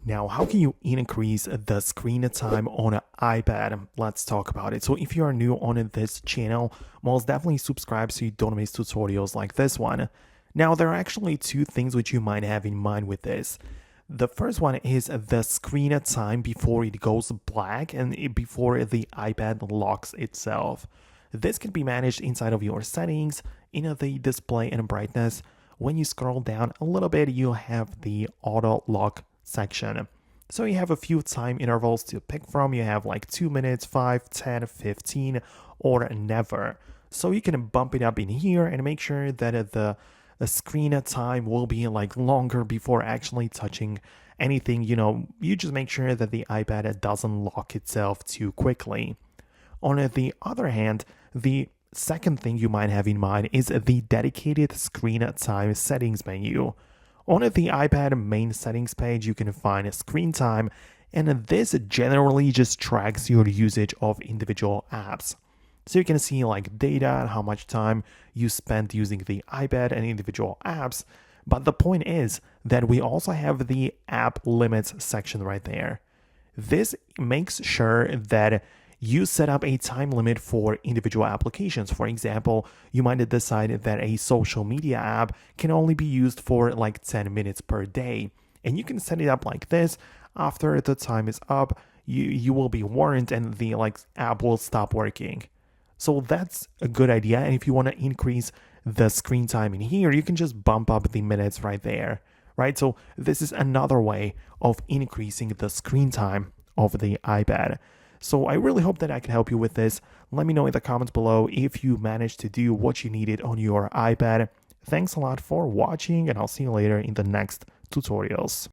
Now, how can you increase the screen time on an iPad? Let's talk about it. So if you are new on this channel, most definitely subscribe so you don't miss tutorials like this one. Now, there are actually two things which you might have in mind with this. The first one is the screen time before it goes black and before the iPad locks itself. This can be managed inside of your settings, in the display and brightness. When you scroll down a little bit, you'll have the auto lock section. So you have a few time intervals to pick from. You have like 2 minutes, 5, 10, 15, or never. So you can bump it up in here and make sure that the screen time will be like longer before actually touching anything. You just make sure that the iPad doesn't lock itself too quickly. On the other hand, the second thing you might have in mind is the dedicated screen time settings menu. On the iPad main settings page, you can find screen time, and this generally just tracks your usage of individual apps. So you can see like data and how much time you spent using the iPad and individual apps. But the point is that we also have the app limits section right there. This makes sure that you set up a time limit for individual applications. For example, you might decide that a social media app can only be used for like 10 minutes per day. And you can set it up like this. After the time is up, you will be warned and the app will stop working. So that's a good idea. And if you want to increase the screen time in here, you can just bump up the minutes right there, right? So this is another way of increasing the screen time of the iPad. So I really hope that I can help you with this. Let me know in the comments below if you managed to do what you needed on your iPad. Thanks a lot for watching, and I'll see you later in the next tutorials.